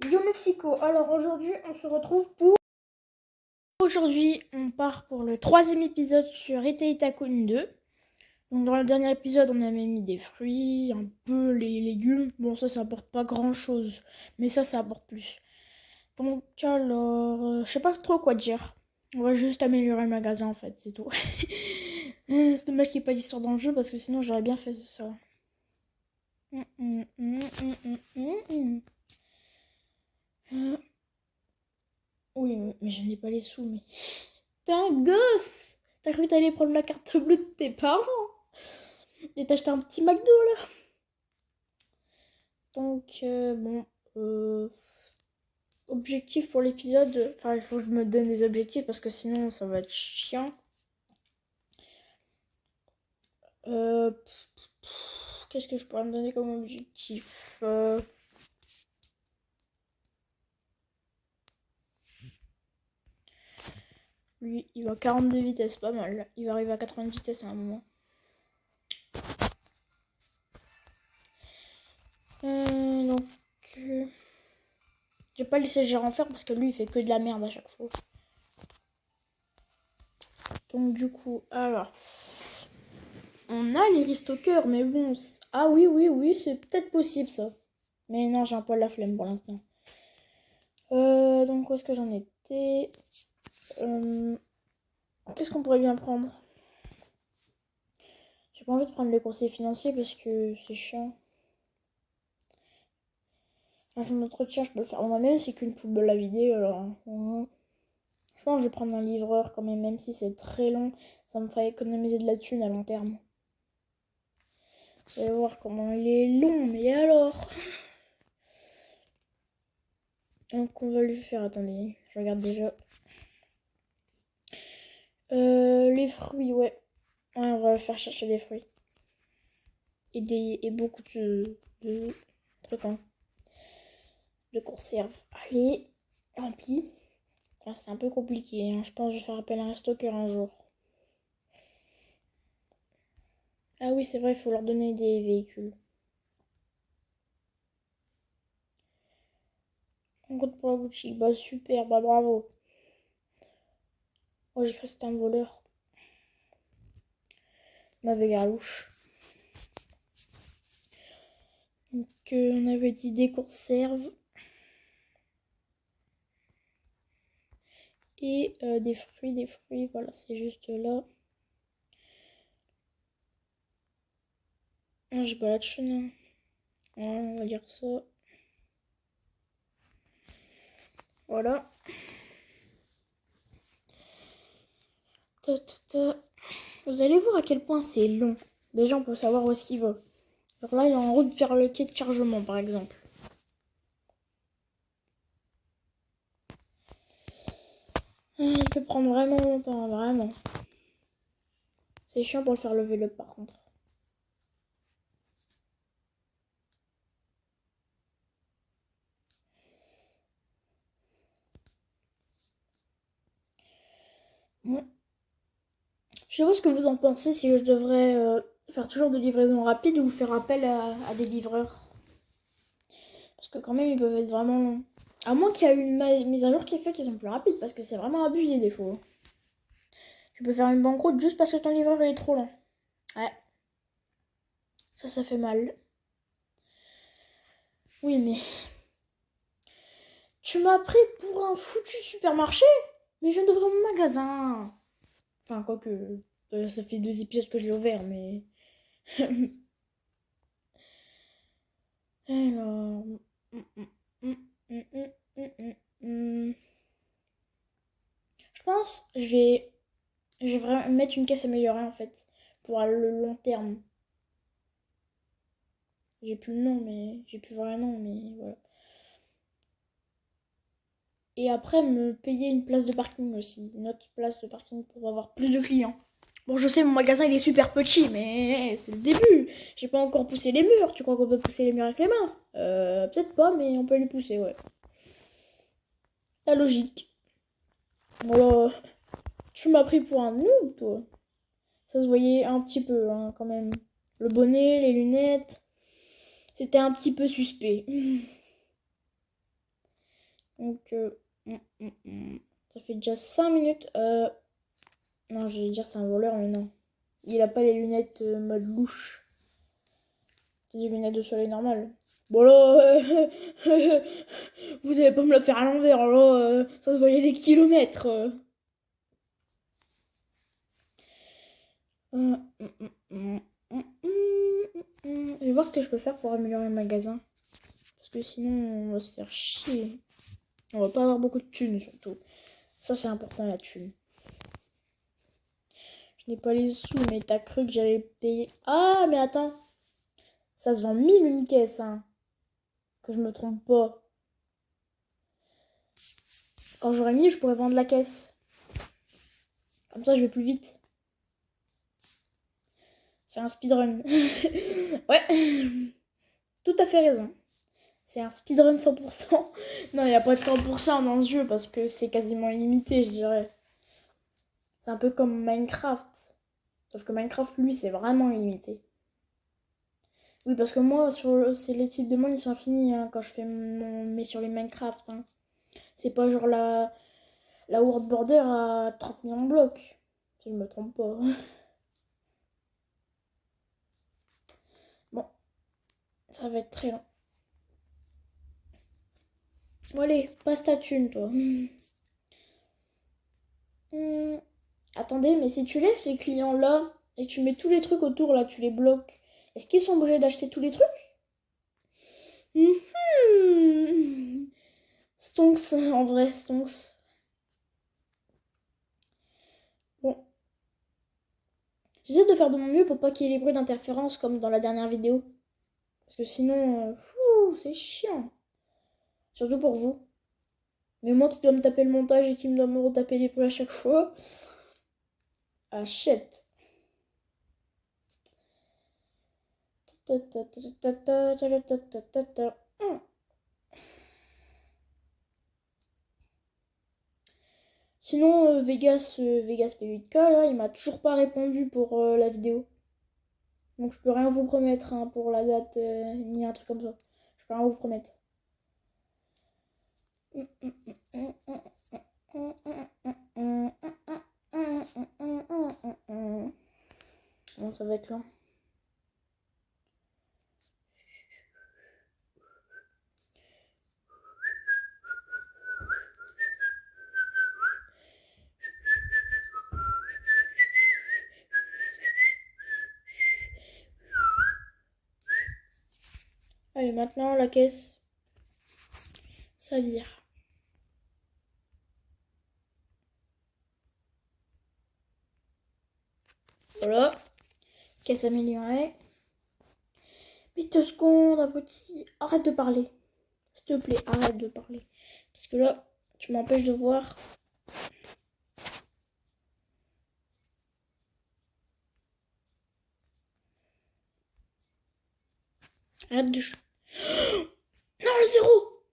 Yo Mexico, alors aujourd'hui on se retrouve pour... Aujourd'hui on part pour le troisième épisode sur Ita Tycoon 2. Donc dans le dernier épisode on avait mis des fruits, un peu les légumes. Bon ça apporte pas grand chose, mais ça apporte plus. Donc alors, je sais pas trop quoi dire. On va juste améliorer le magasin en fait, c'est tout. C'est dommage qu'il n'y ait pas d'histoire dans le jeu parce que sinon j'aurais bien fait ça. Oui, mais je n'ai pas les sous, mais... T'es un gosse! T'as cru que t'allais prendre la carte bleue de tes parents? Et t'as acheté un petit McDo, là? Donc, bon... Objectif pour l'épisode... Enfin, il faut que je me donne des objectifs, parce que sinon, ça va être chiant. Qu'est-ce que je pourrais me donner comme objectif? Lui, il va à 42 vitesses, pas mal. Il va arriver à 80 vitesses à un moment. Donc... J'ai pas laissé le gérant faire parce que lui, il fait que de la merde à chaque fois. Donc du coup, alors... On a les restockers, mais bon... Ah oui, c'est peut-être possible, ça. Mais non, j'ai un peu la flemme pour l'instant. Donc où est-ce que j'en étais? Qu'est-ce qu'on pourrait bien prendre? J'ai pas envie de prendre les conseils financiers parce que c'est chiant. Enfin, l'entretien, je peux le faire moi-même, c'est qu'une poubelle à vider, alors... Je pense que je vais prendre un livreur quand même si c'est très long. Ça me fera économiser de la thune à long terme. Vous allez voir comment il est long, mais alors... Donc on va lui faire... Attendez, je regarde déjà. Les fruits, ouais. Ouais, on va faire chercher des fruits. Et beaucoup de trucs, hein. De conserve. Allez, rempli. Ah, c'est un peu compliqué, hein. Je pense que je vais faire appel à un stocker un jour. Ah oui, c'est vrai, il faut leur donner des véhicules. On compte pour la boutique. Bah super, bah bravo. Oh, j'ai cru que c'était un voleur. Mauvais garouche. Donc on avait dit des conserves. Et des fruits, voilà, c'est juste là. Ah, j'ai pas la thune. Ouais, on va dire ça. Voilà. Vous allez voir à quel point c'est long. Déjà, on peut savoir où est-ce qu'il va. Alors là, il est en route vers le quai de chargement, par exemple. Il peut prendre vraiment longtemps, vraiment. C'est chiant pour le faire lever up, par contre. Bon. Je sais pas ce que vous en pensez, si je devrais faire toujours de livraison rapide ou faire appel à des livreurs. Parce que quand même, ils peuvent être vraiment longs. À moins qu'il y ait une mise à jour qui fait qu'ils sont plus rapides, parce que c'est vraiment abusé des fois. Tu peux faire une banqueroute juste parce que ton livreur il est trop lent. Ouais. Ça fait mal. Oui, mais... Tu m'as pris pour un foutu supermarché? Mais je devrais mon magasin. Enfin, quoique... ça fait 2 épisodes que je l'ai ouvert, mais... Alors... Je pense je vais vraiment mettre une caisse améliorée en fait. Pour le long terme. J'ai plus le nom, mais... J'ai plus vraiment le nom, mais voilà. Et après, me payer une place de parking aussi. Une autre place de parking pour avoir plus de clients. Bon, je sais, mon magasin il est super petit, mais c'est le début. J'ai pas encore poussé les murs. Tu crois qu'on peut pousser les murs avec les mains? Peut-être pas, mais on peut les pousser, ouais. La logique. Voilà. Tu m'as pris pour un noob, toi. Ça se voyait un petit peu, hein, quand même. Le bonnet, les lunettes. C'était un petit peu suspect. Donc, ça fait déjà 5 minutes. Non, j'allais dire c'est un voleur, mais non. Il a pas les lunettes mode louche. C'est des lunettes de soleil normales. Bon là, vous allez pas me la faire à l'envers, là. Ça se voyait des kilomètres. Je vais voir ce que je peux faire pour améliorer le magasin. Parce que sinon, on va se faire chier. On va pas avoir beaucoup de thunes, surtout. Ça, c'est important, la thune. Je n'ai pas les sous, mais t'as cru que j'allais payer... Ah, mais attends. Ça se vend 1000 une caisse, hein. Que je me trompe pas. Quand j'aurai 1000, je pourrais vendre la caisse. Comme ça, je vais plus vite. C'est un speedrun. Ouais. Tout à fait raison. C'est un speedrun 100%. Non, il n'y a pas de 100% dans ce jeu parce que c'est quasiment illimité, je dirais. C'est un peu comme Minecraft. Sauf que Minecraft, lui, c'est vraiment illimité. Oui, parce que moi, c'est les types de monde, ils sont infinis hein, quand je fais mais sur les Minecraft. Hein. C'est pas genre la World Border à 30 millions de blocs. Si je me trompe pas. Bon, ça va être très long. Bon, allez, passe ta thune, toi. Attendez, mais si tu laisses les clients là et que tu mets tous les trucs autour là, tu les bloques, est-ce qu'ils sont obligés d'acheter tous les trucs? Stonks, en vrai, stonks. Bon. J'essaie de faire de mon mieux pour pas qu'il y ait les bruits d'interférence comme dans la dernière vidéo. Parce que sinon, c'est chiant. Surtout pour vous. Mais moi qui dois me taper le montage et qui me doit me retaper les bruits à chaque fois. Achète. Sinon, Vegas P8K, là, il m'a toujours pas répondu pour la vidéo. Donc je peux rien vous promettre hein, pour la date, ni un truc comme ça. Je peux rien vous promettre. Bon, ça va être long. Allez, maintenant la caisse, ça vire. Voilà, caisse améliorée. 8 secondes, un petit. Arrête de parler. S'il te plaît, arrête de parler. Parce que là, tu m'empêches de voir. Arrête de. Non, le zéro!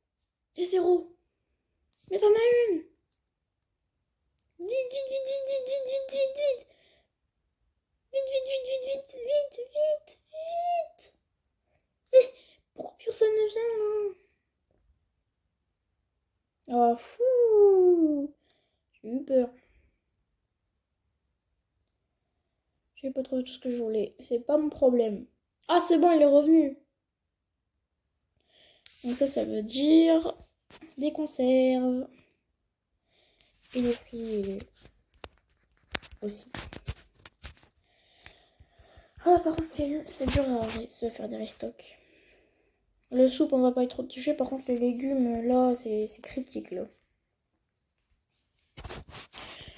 Le zéro! Mais t'en as une! Vite, vite, vite, vite, vite, vite, vite, vite, vite! Vite, vite, vite, vite, vite, vite, vite, vite! Mais pourquoi personne ne vient là? Oh, fou! J'ai eu peur. J'ai pas trouvé tout ce que je voulais. C'est pas mon problème. Ah, c'est bon, il est revenu. Donc ça veut dire des conserves. Et des fruits aussi. Ah, par contre, c'est dur à se faire des restocks. Le soupe, on va pas être trop touché. Par contre, les légumes, là, c'est critique, là.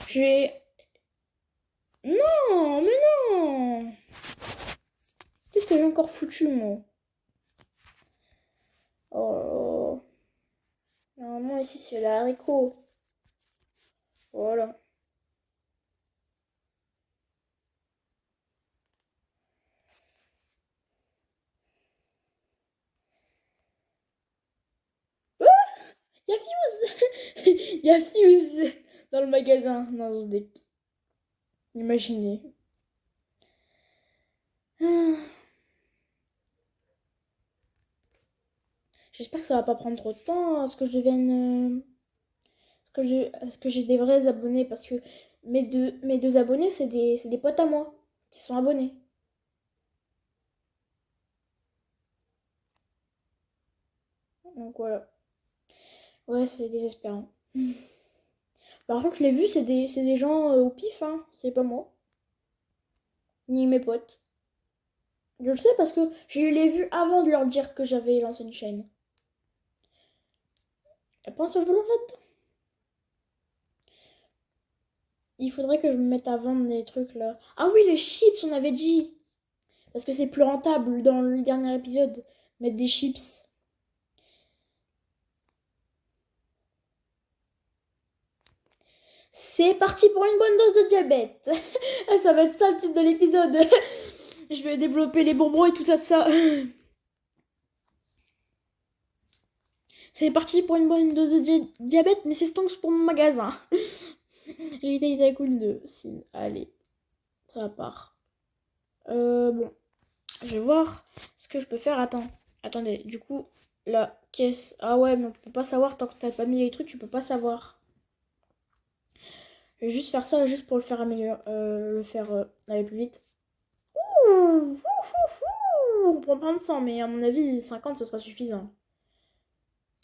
J'ai... Non, mais non! Qu'est-ce que j'ai encore foutu, moi? Oh. Normalement, ici, c'est l'haricot. Voilà. Y'a Fuse! Y'a Fuse dans le magasin. Dans ce deck. Imaginez. J'espère que ça va pas prendre trop de temps à ce que je devienne... à ce que j'ai des vrais abonnés. Parce que mes deux abonnés, c'est des potes à moi qui sont abonnés. Donc voilà. Ouais, c'est désespérant. Par contre, je l'ai vu, c'est des gens au pif, hein. C'est pas moi. Ni mes potes. Je le sais parce que je les vus avant de leur dire que j'avais lancé une chaîne. Elle pense au vouloir là-dedans. Il faudrait que je me mette à vendre des trucs là. Ah oui, les chips, on avait dit. Parce que c'est plus rentable dans le dernier épisode. Mettre des chips. C'est parti pour une bonne dose de diabète. Ça va être ça le titre de l'épisode. Je vais développer les bonbons et tout ça. C'est parti pour une bonne dose de diabète, mais c'est stonks pour mon magasin. Retail Tycoon 2. Si, allez. Ça part. Bon. Je vais voir ce que je peux faire. Attendez. Du coup, la caisse. Ah ouais, mais on peut pas savoir tant que t'as pas mis les trucs, tu peux pas savoir. Je vais juste faire ça juste pour le faire améliorer. Le faire aller plus vite. Ouh, on prend plein de 100, mais à mon avis, 50 ce sera suffisant.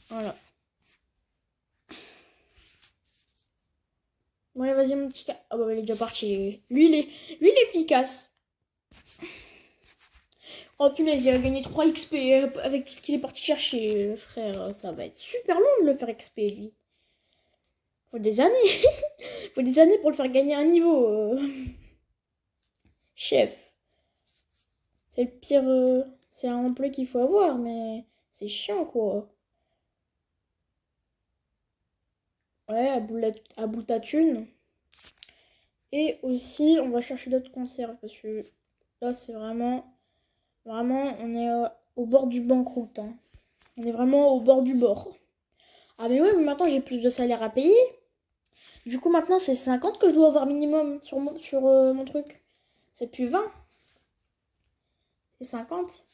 Voilà. Bon, allez, vas-y, mon petit cas. Ah bah, il est déjà parti. Lui, il est efficace. Oh punaise, il a gagné 3 XP avec tout ce qu'il est parti chercher, frère. Ça va être super long de le faire XP, lui. Faut des années. Faut des années pour le faire gagner un niveau. Chef. C'est le pire. C'est un emploi qu'il faut avoir, mais c'est chiant, quoi. Ouais, à bout ta thune. Et aussi, on va chercher d'autres conserves parce que là, c'est vraiment, on est au bord du banqueroute. Hein. On est vraiment au bord du bord. Ah, mais ouais, mais maintenant j'ai plus de salaire à payer. Du coup, maintenant, c'est 50 que je dois avoir minimum sur mon truc. C'est plus 20. C'est 50.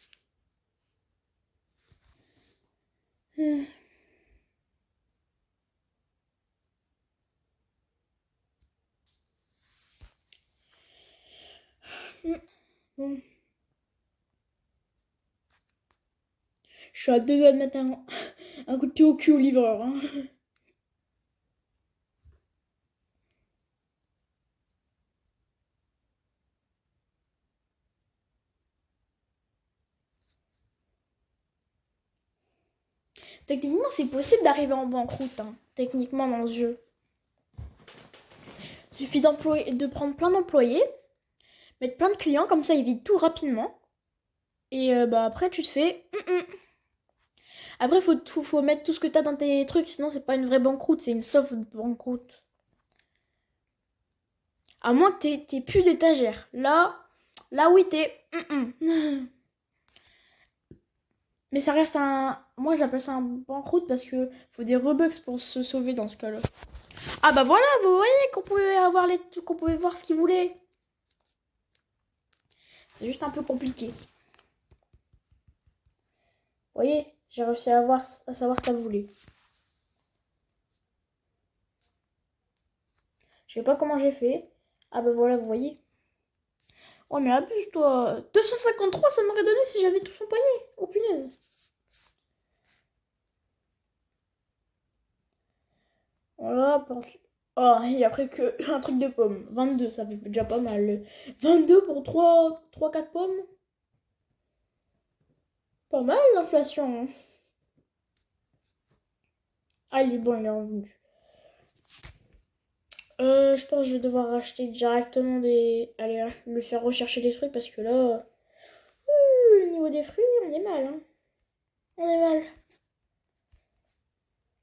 Bon. Je suis à deux doigts de mettre un coup de pied au cul au livreur. Hein. Techniquement, c'est possible d'arriver en banqueroute. Hein. Techniquement, dans ce jeu. Il suffit de prendre plein d'employés, mettre plein de clients, comme ça, ils vident tout rapidement. Et bah après, tu te fais... Après, faut mettre tout ce que t'as dans tes trucs, sinon c'est pas une vraie banqueroute, c'est une soft banqueroute. À moins que t'aies plus d'étagère. Là oui, t'es... Mais ça reste un... Moi, j'appelle ça un banqueroute parce que faut des rebugs pour se sauver dans ce cas-là. Ah bah voilà, vous voyez qu'on pouvait voir ce qu'il voulait. C'est juste un peu compliqué. Vous voyez, j'ai réussi à savoir ce qu'elle voulait. Je sais pas comment j'ai fait. Ah bah voilà, vous voyez. Oh mais abuse-toi. 253, ça m'aurait donné si j'avais tout son panier. Oh punaise. Voilà, oh, il y a après que un truc de pomme. 22, ça fait déjà pas mal. 22 pour 3 4 pommes. Pas mal l'inflation. Ah, il est bon, il est revenu. Je pense que je vais devoir acheter directement des... Allez, le faire rechercher des trucs parce que là... le niveau des fruits, on est mal. Hein. On est mal.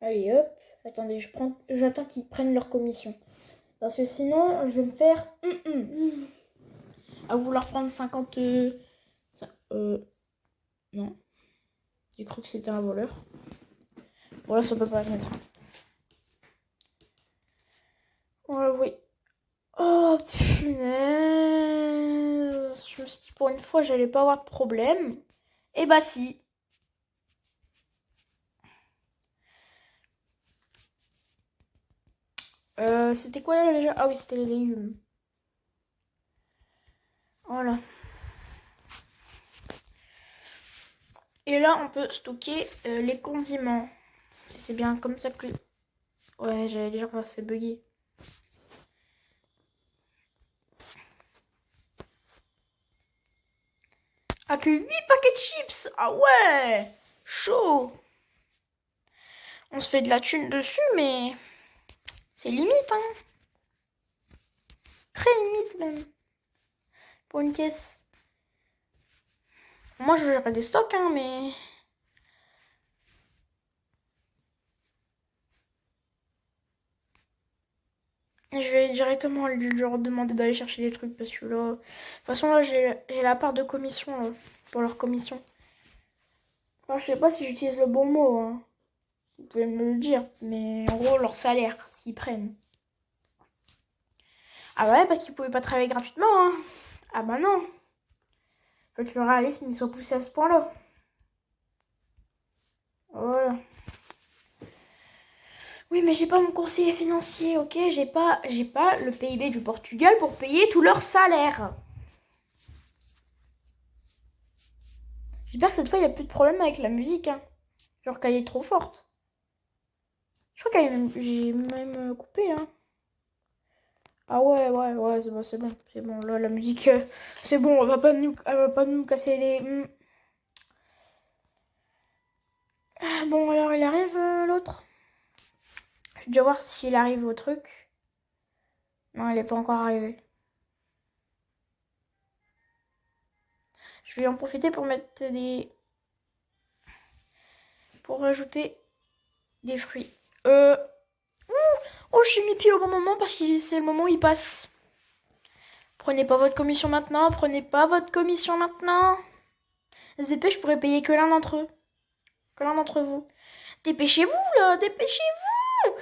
Allez, hop. Attendez, j'attends qu'ils prennent leur commission. Parce que sinon, je vais me faire... À vouloir prendre 50... Non. J'ai cru que c'était un voleur. Voilà, ça peut pas être. Voilà, oui. Oh, punaise. Je me suis dit pour une fois, j'allais pas avoir de problème. Et bah si. C'était quoi là déjà? Ah oui, c'était les légumes. Voilà. Et là, on peut stocker les condiments. Si c'est bien comme ça que... Ouais, j'allais dire que c'est bugué. Ah, que 8 paquets de chips! Ah ouais! Chaud! On se fait de la thune dessus, mais... C'est limite, hein. Très limite, même. Pour une caisse. Moi, je gérerais des stocks, hein, mais... Je vais directement leur demander d'aller chercher des trucs, parce que là... De toute façon, là, j'ai la part de commission, là. Pour leur commission. Enfin, je sais pas si j'utilise le bon mot, hein. Vous pouvez me le dire. Mais en gros, leur salaire, ce qu'ils prennent. Ah bah ouais, parce qu'ils pouvaient pas travailler gratuitement, hein. Ah bah non. Faut que le réalisme il soit poussé à ce point-là. Voilà. Oui, mais j'ai pas mon conseiller financier, ok? J'ai pas le PIB du Portugal pour payer tout leur salaire. J'espère que cette fois, il n'y a plus de problème avec la musique, hein. Genre qu'elle est trop forte. Je crois j'ai même coupé, hein. Ah ouais, c'est bon, là, la musique, c'est bon, elle va pas nous casser les... Ah, bon, alors, il arrive, l'autre. Je vais déjà voir s'il arrive au truc. Non, il est pas encore arrivé. Je vais en profiter pour mettre des... Pour rajouter des fruits. Oh, je suis mis pile au bon moment parce que c'est le moment où il passe. Prenez pas votre commission maintenant, prenez pas votre commission maintenant. ZP, je pourrais payer que l'un d'entre eux. Que l'un d'entre vous. Dépêchez-vous là, dépêchez-vous.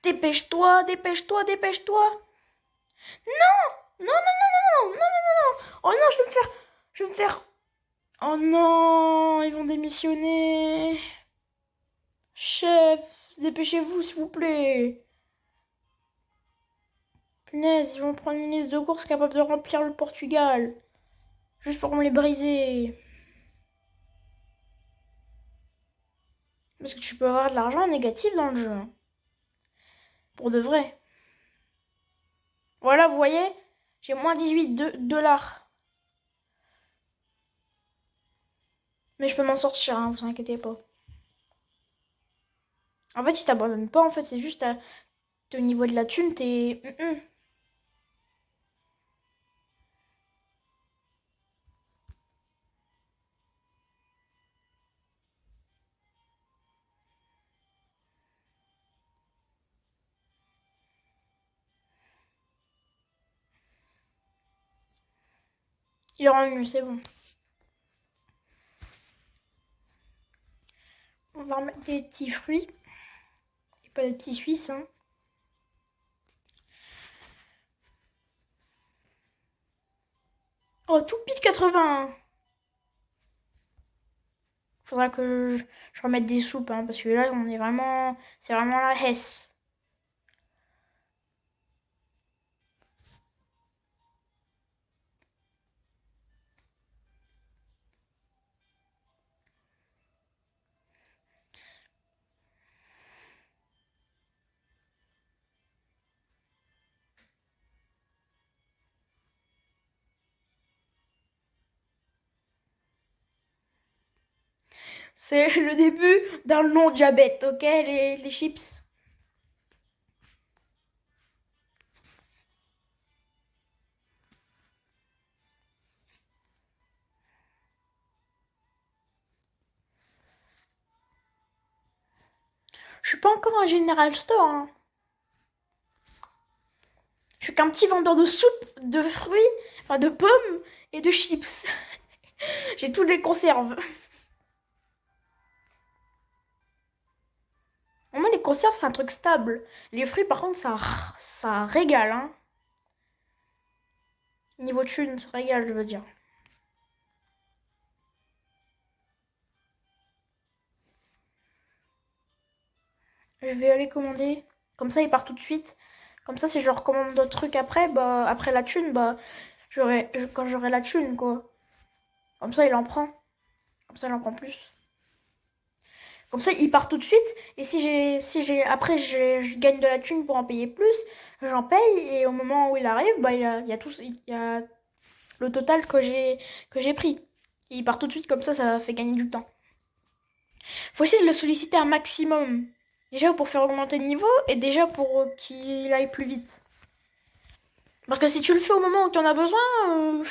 Dépêche-toi, dépêche-toi, dépêche-toi. Non, non, non, non, non, non, non, non, non, non. Oh non, je vais me faire. Oh non, ils vont démissionner. Chef, dépêchez-vous s'il vous plaît. Punaise, ils vont prendre une liste de courses capable de remplir le Portugal. Juste pour me les briser. Parce que tu peux avoir de l'argent négatif dans le jeu, hein. Pour de vrai. Voilà, vous voyez, j'ai moins 18 dollars. Mais je peux m'en sortir, hein, vous inquiétez pas. En fait, ils t'abandonnent pas, en fait, c'est juste t'es au niveau de la thune, t'es... Il est revenu, c'est bon. On va remettre des petits fruits. Et pas des petits suisses, hein. Oh, tout pile 80. Faudra que je remette des soupes, hein, parce que là, on est vraiment... C'est vraiment la Hesse. C'est le début d'un long diabète, ok, les chips. Je suis pas encore un General Store, hein. Je suis qu'un petit vendeur de soupe, de fruits, enfin de pommes et de chips. J'ai toutes les conserves. Moi, les conserves, c'est un truc stable. Les fruits, par contre, ça régale, hein. Niveau thune, ça régale, je veux dire. je vais aller commander. Comme ça, il part tout de suite. Comme ça, si je recommande d'autres trucs après, bah, après la thune, bah, quand j'aurai la thune, quoi. Comme ça, il en prend. Comme ça, il en prend plus. Comme ça, il part tout de suite. Et après, je gagne de la thune pour en payer plus, j'en paye. Et au moment où il arrive, bah, il y a tout, il y a le total que j'ai pris. Et il part tout de suite, comme ça fait gagner du temps. Faut essayer de le solliciter un maximum. Déjà pour faire augmenter le niveau et déjà pour qu'il aille plus vite. Parce que si tu le fais au moment où tu en as besoin,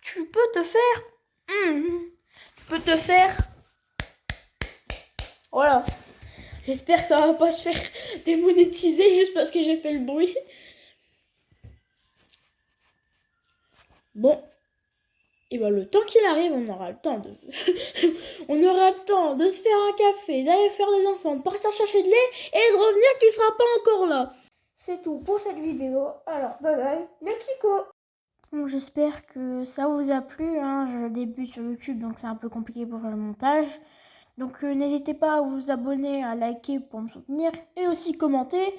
tu peux te faire... tu peux te faire... Voilà. J'espère que ça va pas se faire démonétiser juste parce que j'ai fait le bruit. Bon. Et ben le temps qu'il arrive, on aura le temps de... on aura le temps de se faire un café, d'aller faire des enfants, de partir chercher de lait et de revenir qu'il sera pas encore là. C'est tout pour cette vidéo. Alors, bye bye, les Kiko. Bon, j'espère que ça vous a plu. Hein. Je débute sur YouTube, donc c'est un peu compliqué pour faire le montage. Donc n'hésitez pas à vous abonner, à liker pour me soutenir. Et aussi commenter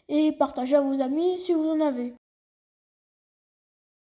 et partager à vos amis si vous en avez.